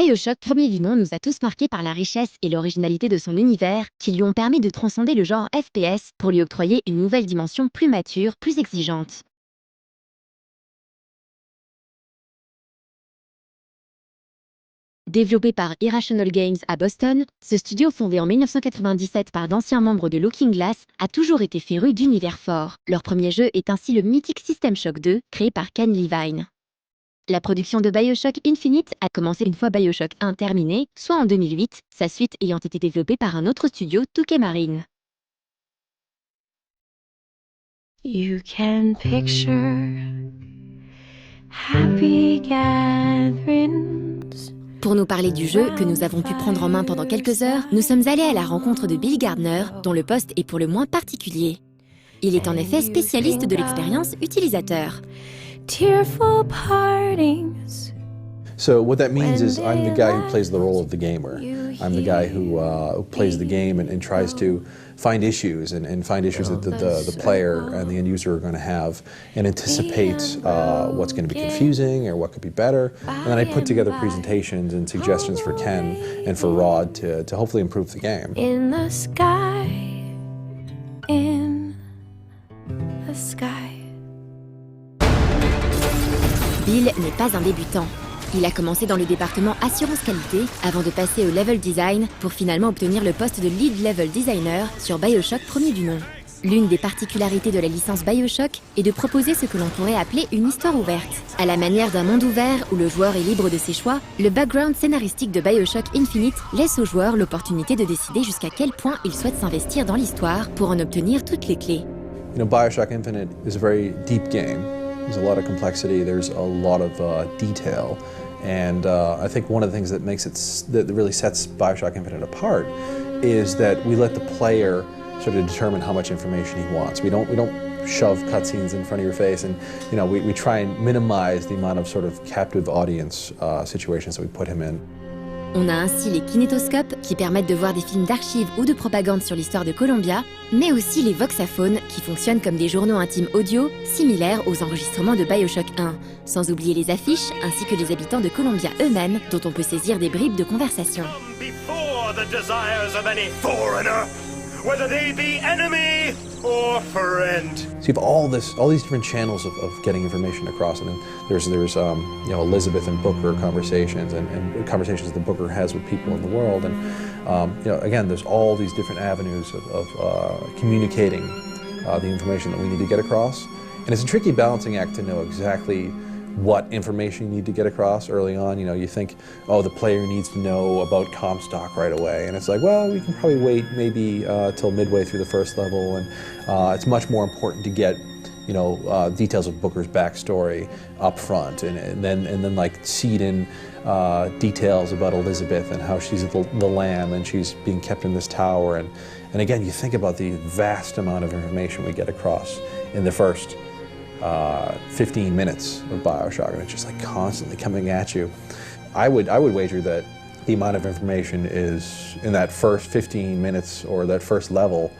BioShock, premier du nom, nous a tous marqués par la richesse et l'originalité de son univers, qui lui ont permis de transcender le genre FPS pour lui octroyer une nouvelle dimension plus mature, plus exigeante. Développé par Irrational Games à Boston, ce studio fondé en 1997 par d'anciens membres de Looking Glass a toujours été féru d'univers forts. Leur premier jeu est ainsi le mythique System Shock 2, créé par Ken Levine. La production de BioShock Infinite a commencé une fois BioShock 1 terminé, soit en 2008, sa suite ayant été développée par un autre studio, Touquet Marine. You can picture happy gatherings. Pour nous parler du jeu, que nous avons pu prendre en main pendant quelques heures, nous sommes allés à la rencontre de Bill Gardner, dont le poste est pour le moins particulier. Il est en effet spécialiste de l'expérience utilisateur. Tearful partings. So what that means is I'm the guy who plays the role of the gamer. I'm the guy who plays the game and tries to find issues and find issues that the player and the end user are going to have and anticipate what's going to be confusing or what could be better. And then I put together presentations and suggestions for Ken and for Rod to hopefully improve the game. In the sky, in the sky. Bill n'est pas un débutant. Il a commencé dans le département assurance qualité avant de passer au level design pour finalement obtenir le poste de lead level designer sur BioShock premier du nom. L'une des particularités de la licence BioShock est de proposer ce que l'on pourrait appeler une histoire ouverte. À la manière d'un monde ouvert où le joueur est libre de ses choix, le background scénaristique de BioShock Infinite laisse au joueur l'opportunité de décider jusqu'à quel point il souhaite s'investir dans l'histoire pour en obtenir toutes les clés. You know, BioShock Infinite is a very deep game. There's a lot of complexity, there's a lot of detail, and I think one of the things that makes it, that really sets BioShock Infinite apart is that we let the player sort of determine how much information he wants. We don't shove cutscenes in front of your face, and you know, we try and minimize the amount of sort of captive audience situations that we put him in. On a ainsi les kinétoscopes qui permettent de voir des films d'archives ou de propagande sur l'histoire de Columbia, mais aussi les voxaphones qui fonctionnent comme des journaux intimes audio similaires aux enregistrements de BioShock 1, sans oublier les affiches ainsi que les habitants de Columbia eux-mêmes dont on peut saisir des bribes de conversation. Whether they be enemy or friend. So you have all these different channels of getting information across, and then there's you know, Elizabeth and Booker conversations and conversations that Booker has with people in the world, and you know, again, there's all these different avenues of communicating the information that we need to get across, and it's a tricky balancing act to know exactly what information you need to get across early on. You know, you think, oh, the player needs to know about Comstock right away, and it's like, well, we can probably wait maybe till midway through the first level, and it's much more important to get, you know, details of Booker's backstory up front, and then like seed in details about Elizabeth and how she's the lamb and she's being kept in this tower, and again, you think about the vast amount of information we get across in the first 15 minutes of BioShock, and it's just like constantly coming at you. I would wager that the amount of information is in that first 15 minutes or that first level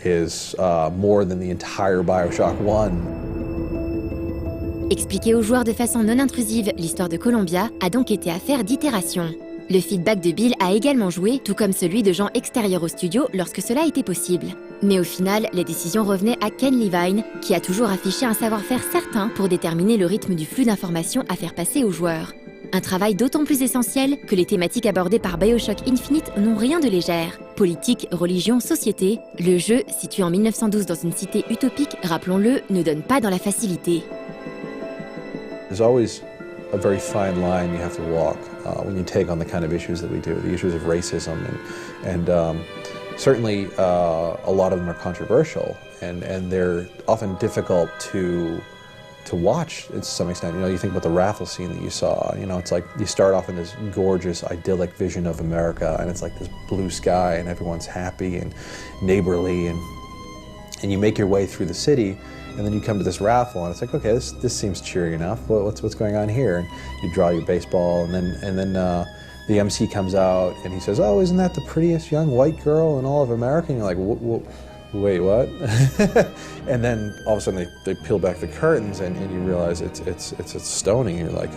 is more than the entire BioShock 1. Expliquer aux joueurs de façon non intrusive l'histoire de Columbia a donc été affaire d'itération. Le feedback de Bill a également joué, tout comme celui de gens extérieurs au studio lorsque cela était possible. Mais au final, les décisions revenaient à Ken Levine, qui a toujours affiché un savoir-faire certain pour déterminer le rythme du flux d'informations à faire passer aux joueurs. Un travail d'autant plus essentiel que les thématiques abordées par BioShock Infinite n'ont rien de légère. Politique, religion, société, le jeu, situé en 1912 dans une cité utopique, rappelons-le, ne donne pas dans la facilité. There's always a very fine line you have to walk when you take on the kind of issues that we do, the issues of racism, and certainly a lot of them are controversial, and they're often difficult to watch to some extent. You know, you think about the raffle scene that you saw, you know, it's like you start off in this gorgeous, idyllic vision of America, and it's like this blue sky, and everyone's happy and neighborly, and you make your way through the city, and then you come to this raffle, and it's like, okay, this seems cheery enough. What's going on here? And you draw your baseball, and then the MC comes out, and he says, oh, isn't that the prettiest young white girl in all of America? And you're like, wait, what? And then all of a sudden they peel back the curtains, and you realize it's stoning. You're like,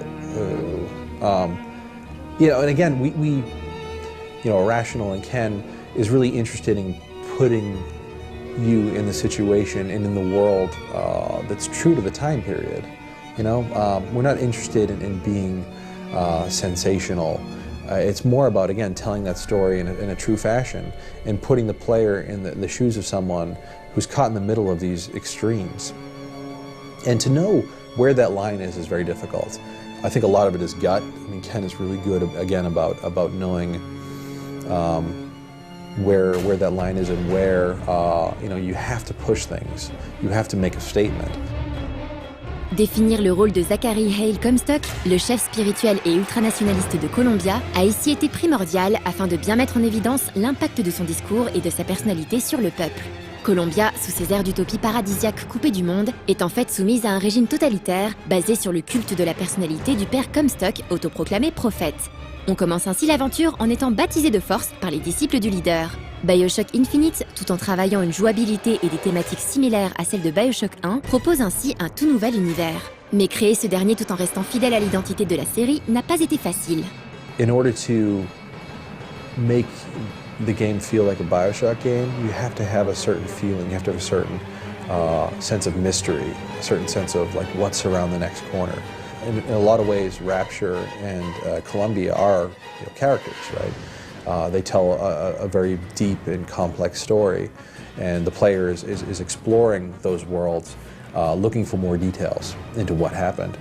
oh. and again, we Irrational and Ken is really interested in putting you in the situation and in the world that's true to the time period. We're not interested in being sensational. It's more about, again, telling that story in a true fashion and putting the player in the shoes of someone who's caught in the middle of these extremes. And to know where that line is very difficult. I think a lot of it is gut. I mean, Ken is really good, again, about knowing where that line is and where you have to push things. You have to make a statement. Définir le rôle de Zachary Hale Comstock, le chef spirituel et ultranationaliste de Columbia, a ici été primordial afin de bien mettre en évidence l'impact de son discours et de sa personnalité sur le peuple. Columbia, sous ses airs d'utopie paradisiaque coupée du monde, est en fait soumise à un régime totalitaire basé sur le culte de la personnalité du père Comstock, autoproclamé prophète. On commence ainsi l'aventure en étant baptisé de force par les disciples du leader. BioShock Infinite, tout en travaillant une jouabilité et des thématiques similaires à celles de BioShock 1, propose ainsi un tout nouvel univers. Mais créer ce dernier tout en restant fidèle à l'identité de la série n'a pas été facile. In order to make the game feel like a BioShock game, you have to have a certain feeling, you have to have a certain sense of mystery, a certain sense of like what's around the next corner. In a lot of ways, Rapture and Columbia are characters, right? They tell a very deep and complex story, and the player is exploring those worlds, looking for more details into what happened.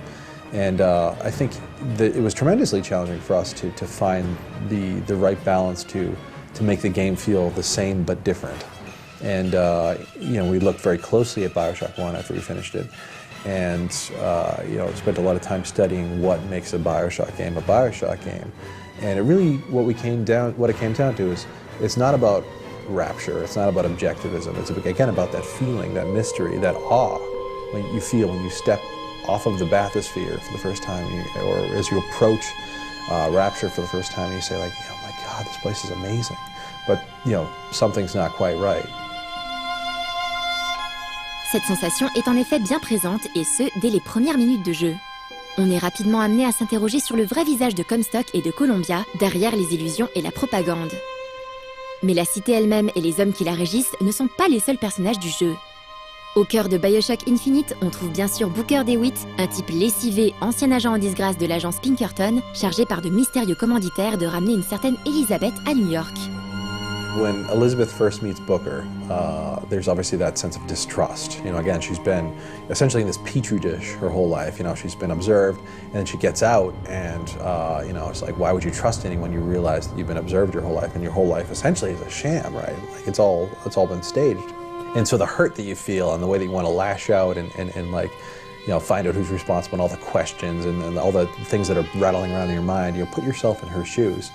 And I think that it was tremendously challenging for us to find the right balance to make the game feel the same but different. And we looked very closely at BioShock 1 after we finished it, and spent a lot of time studying what makes a BioShock game. And it really, what it came down to is, it's not about rapture, it's not about objectivism, it's again about that feeling, that mystery, that awe when you feel when you step off of the bathysphere for the first time, or as you approach Rapture for the first time, you say like, oh my God, this place is amazing, but something's not quite right. Cette sensation est en effet bien présente, et ce, dès les premières minutes de jeu. On est rapidement amené à s'interroger sur le vrai visage de Comstock et de Columbia, derrière les illusions et la propagande. Mais la cité elle-même et les hommes qui la régissent ne sont pas les seuls personnages du jeu. Au cœur de BioShock Infinite, on trouve bien sûr Booker DeWitt, un type lessivé, ancien agent en disgrâce de l'agence Pinkerton, chargé par de mystérieux commanditaires de ramener une certaine Elizabeth à New York. When Elizabeth first meets Booker, there's obviously that sense of distrust. Again, she's been essentially in this petri dish her whole life. She's been observed, and then she gets out, and it's like, why would you trust anyone? You realize that you've been observed your whole life, and your whole life essentially is a sham, right? Like it's all been staged. And so the hurt that you feel and the way that you want to lash out and find out who's responsible and all the questions and all the things that are rattling around in your mind, put yourself in her shoes.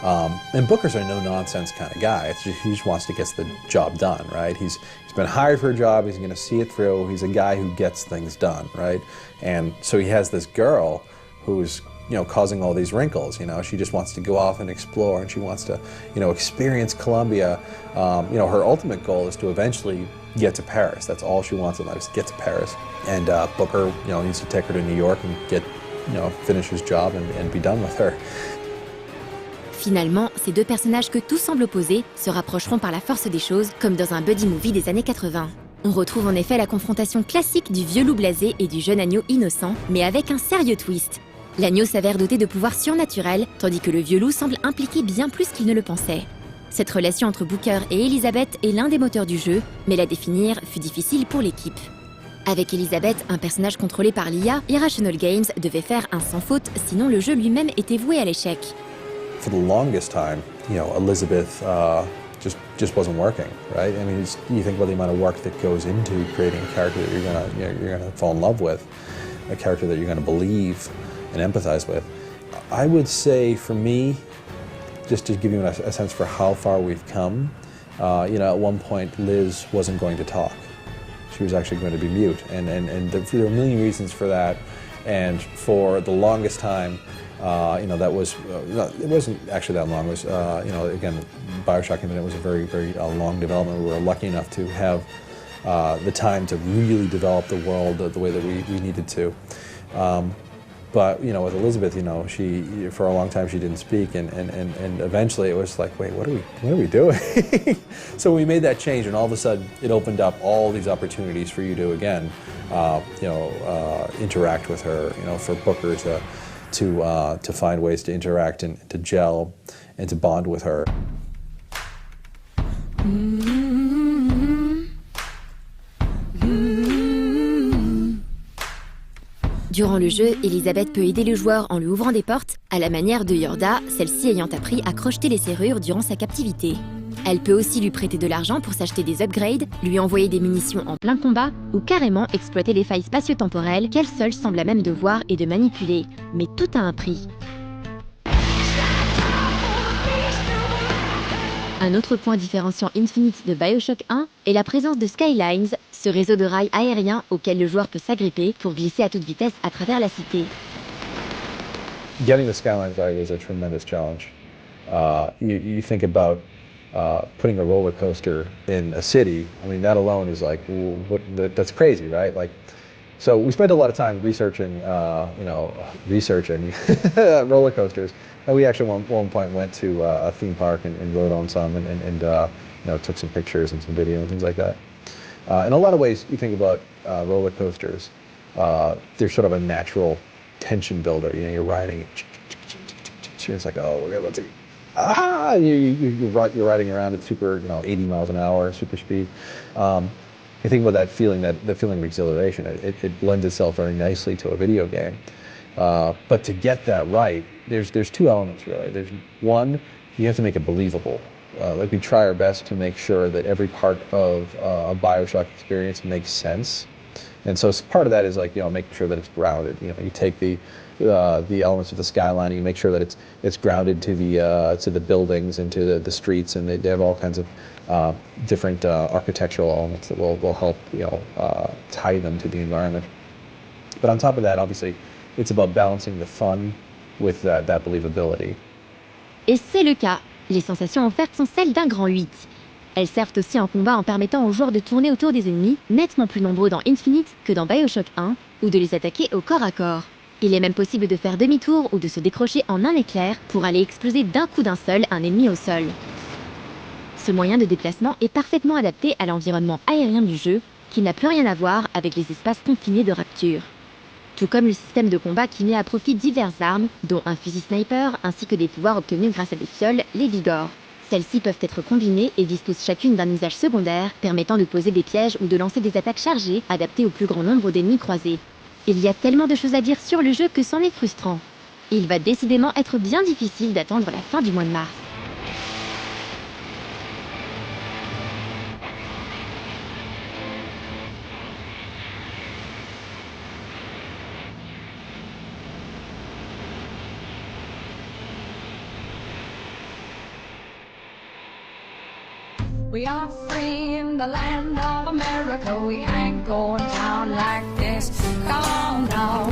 And Booker's a no-nonsense kind of guy. He just wants to get the job done, right? He's been hired for a job, he's going to see it through, he's a guy who gets things done, right? And so he has this girl who's causing all these wrinkles. She just wants to go off and explore, and she wants to experience Columbia. Her ultimate goal is to eventually get to Paris. That's all she wants in life, is to get to Paris. And Booker needs to take her to New York and finish his job and be done with her. Finalement, ces deux personnages que tout semble opposer se rapprocheront par la force des choses, comme dans un buddy movie des années 80. On retrouve en effet la confrontation classique du vieux loup blasé et du jeune agneau innocent, mais avec un sérieux twist. L'agneau s'avère doté de pouvoirs surnaturels, tandis que le vieux loup semble impliquer bien plus qu'il ne le pensait. Cette relation entre Booker et Elizabeth est l'un des moteurs du jeu, mais la définir fut difficile pour l'équipe. Avec Elizabeth, un personnage contrôlé par l'IA, Irrational Games devait faire un sans faute, sinon le jeu lui-même était voué à l'échec. For the longest time, Elizabeth just wasn't working, right? I mean, you think about the amount of work that goes into creating a character that you're gonna fall in love with, a character that you're gonna believe and empathize with. I would say, for me, just to give you a sense for how far we've come, at one point Liz wasn't going to talk. She was actually going to be mute, and there were a million reasons for that. And for the longest time, that was, it wasn't actually that long. It was, again, BioShock Infinite was a very, very long development. We were lucky enough to have the time to really develop the world the way that we needed to. But with Elizabeth, she for a long time she didn't speak, and eventually it was like, wait, what are we doing? So we made that change, and all of a sudden it opened up all these opportunities for you to again, interact with her. For Booker to find ways to interact and to gel and to bond with her. Durant le jeu, Elisabeth peut aider le joueur en lui ouvrant des portes, à la manière de Yorda, celle-ci ayant appris à crocheter les serrures durant sa captivité. Elle peut aussi lui prêter de l'argent pour s'acheter des upgrades, lui envoyer des munitions en plein combat, ou carrément exploiter les failles spatio-temporelles qu'elle seule semble à même de voir et de manipuler. Mais tout a un prix. Un autre point différenciant Infinite de BioShock 1 est la présence de Skylines, ce réseau de rails aériens auquel le joueur peut s'agripper pour glisser à toute vitesse à travers la cité. Getting the Skylines right is a tremendous challenge. You think about putting a roller coaster in a city. I mean, that alone is like, that's crazy, right? So we spent a lot of time researching roller coasters. And we actually at one point went to a theme park and rode on some and took some pictures and some video and things like that. In a lot of ways, you think about roller coasters, they're sort of a natural tension builder. You're riding, it's like, oh, we're about to, you're riding around at super, 80 miles an hour, super speed. You think about that feeling, the feeling of exhilaration. It lends itself very nicely to a video game. But to get that right, there's two elements really. There's one, you have to make it believable. We try our best to make sure that every part of a BioShock experience makes sense. And so part of that is making sure that it's grounded. You take the elements of the skyline, and you make sure that it's grounded to the buildings and to the streets, and they have all kinds of different architectural elements that will help tie them to the environment. But on top of that, obviously, it's about balancing the fun with that believability. Et c'est le cas. Les sensations offertes sont celles d'un grand 8. Elles servent aussi en combat en permettant aux joueurs de tourner autour des ennemis, nettement plus nombreux dans Infinite que dans BioShock 1, ou de les attaquer au corps à corps. Il est même possible de faire demi-tour ou de se décrocher en un éclair pour aller exploser d'un coup d'un seul un ennemi au sol. Ce moyen de déplacement est parfaitement adapté à l'environnement aérien du jeu, qui n'a plus rien à voir avec les espaces confinés de Rapture. Tout comme le système de combat qui met à profit diverses armes, dont un fusil sniper ainsi que des pouvoirs obtenus grâce à des fioles, les Vigors. Celles-ci peuvent être combinées et disposent chacune d'un usage secondaire, permettant de poser des pièges ou de lancer des attaques chargées, adaptées au plus grand nombre d'ennemis croisés. Il y a tellement de choses à dire sur le jeu que c'en est frustrant. Il va décidément être bien difficile d'attendre la fin du mois de mars. We are free in the land of America. We ain't going down like this. Come on now.